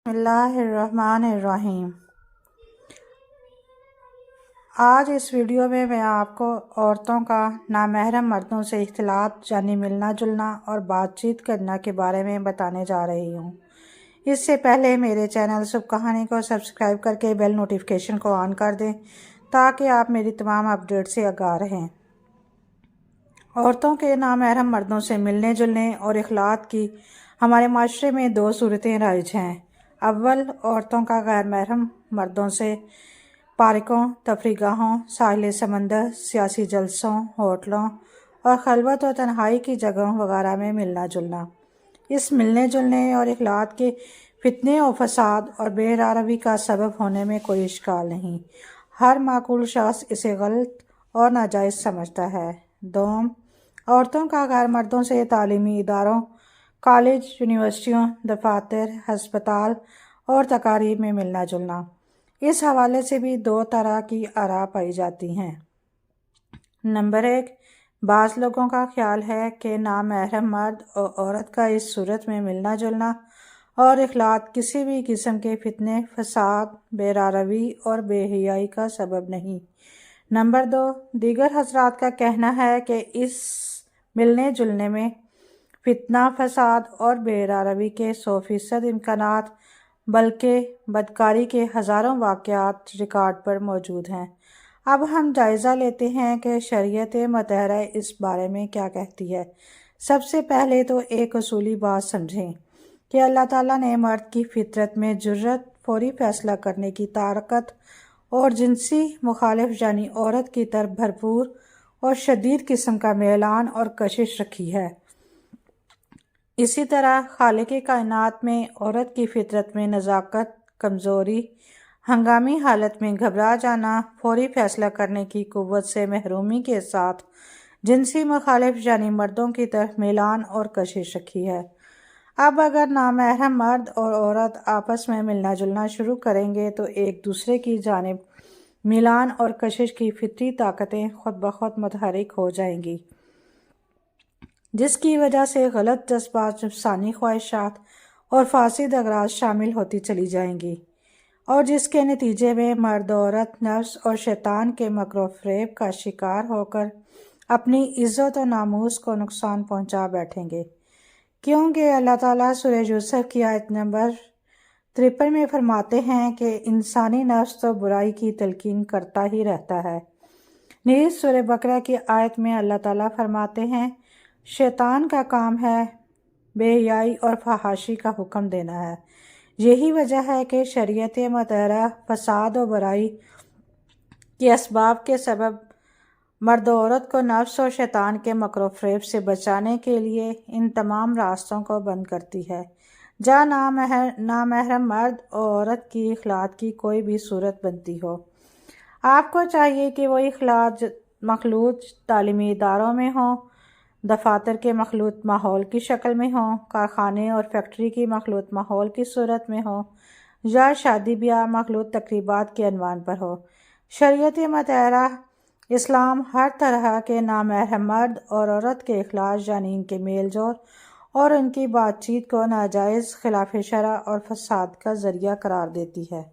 بسم اللہ الرحمن الرحیم۔ آج اس ویڈیو میں آپ کو عورتوں کا نامحرم مردوں سے اختلاط یعنی ملنا جلنا اور بات چیت کرنا کے بارے میں بتانے جا رہی ہوں۔ اس سے پہلے میرے چینل سب کہانی کو سبسکرائب کر کے بیل نوٹیفیکیشن کو آن کر دیں تاکہ آپ میری تمام اپڈیٹ سے آگاہ رہیں۔ عورتوں کے نامحرم مردوں سے ملنے جلنے اور اختلاط کی ہمارے معاشرے میں دو صورتیں رائج ہیں۔ اول، عورتوں کا غیر محرم مردوں سے پارکوں، تفریح گاہوں، ساحل سمندر، سیاسی جلسوں، ہوٹلوں اور خلوت و تنہائی کی جگہوں وغیرہ میں ملنا جلنا۔ اس ملنے جلنے اور اختلاط کے فتنے و فساد اور بے روی کا سبب ہونے میں کوئی اشکال نہیں۔ ہر معقول شخص اسے غلط اور ناجائز سمجھتا ہے۔ دوم، عورتوں کا غیر مردوں سے تعلیمی اداروں، کالج، یونیورسٹیوں، دفاتر، ہسپتال اور تقاریب میں ملنا جلنا۔ اس حوالے سے بھی دو طرح کی آراء پائی جاتی ہیں۔ نمبر 1، بعض لوگوں کا خیال ہے کہ نامحرم مرد اور عورت کا اس صورت میں ملنا جلنا اور اختلاط کسی بھی قسم کے فتنے، فساد، بے روی اور بے حیائی کا سبب نہیں۔ نمبر 2، دیگر حضرات کا کہنا ہے کہ اس ملنے جلنے میں فتنہ، فساد اور بے روی کے 100% امکانات بلکہ بدکاری کے ہزاروں واقعات ریکارڈ پر موجود ہیں۔ اب ہم جائزہ لیتے ہیں کہ شریعت مطہرہ اس بارے میں کیا کہتی ہے۔ سب سے پہلے تو ایک اصولی بات سمجھیں کہ اللہ تعالیٰ نے مرد کی فطرت میں جرأت، فوری فیصلہ کرنے کی طاقت اور جنسی مخالف یعنی عورت کی طرف بھرپور اور شدید قسم کا میلان اور کشش رکھی ہے۔ اسی طرح خالق کائنات میں عورت کی فطرت میں نزاکت، کمزوری، ہنگامی حالت میں گھبرا جانا، فوری فیصلہ کرنے کی قوت سے محرومی کے ساتھ جنسی مخالف یعنی مردوں کی طرف میلان اور کشش رکھی ہے۔ اب اگر نامحرم مرد اور عورت آپس میں ملنا جلنا شروع کریں گے تو ایک دوسرے کی جانب میلان اور کشش کی فطری طاقتیں خود بخود متحرک ہو جائیں گی، جس کی وجہ سے غلط جذبات، نفسانی خواہشات اور فاسد اغراض شامل ہوتی چلی جائیں گی، اور جس کے نتیجے میں مرد و عورت نفس اور شیطان کے مکر و فریب کا شکار ہو کر اپنی عزت و ناموس کو نقصان پہنچا بیٹھیں گے، کیونکہ اللہ تعالیٰ سورہ یوسف کی آیت نمبر 53 میں فرماتے ہیں کہ انسانی نفس تو برائی کی تلقین کرتا ہی رہتا ہے۔ نیز سورہ بقرہ کی آیت میں اللہ تعالیٰ فرماتے ہیں، شیطان کا کام ہے بے حیائی اور فحاشی کا حکم دینا ہے۔ یہی وجہ ہے کہ شریعت مطہرہ فساد و برائی کے اسباب کے سبب مرد و عورت کو نفس اور شیطان کے مکر و فریب سے بچانے کے لیے ان تمام راستوں کو بند کرتی ہے جہاں نامحرم مرد اور عورت کی اختلاط کی کوئی بھی صورت بنتی ہو۔ آپ کو چاہیے کہ وہ اختلاط مخلوط تعلیمی اداروں میں ہوں، دفاتر کے مخلوط ماحول کی شکل میں ہوں، کارخانے اور فیکٹری کی مخلوط ماحول کی صورت میں ہوں، یا شادی بیاہ مخلوط تقریبات کے عنوان پر ہو۔ شریعت مطہرہ اسلام ہر طرح کے نامحرم مرد اور عورت کے اخلاص یعنی ان کے میل جول اور ان کی بات چیت کو ناجائز، خلاف شرع اور فساد کا ذریعہ قرار دیتی ہے۔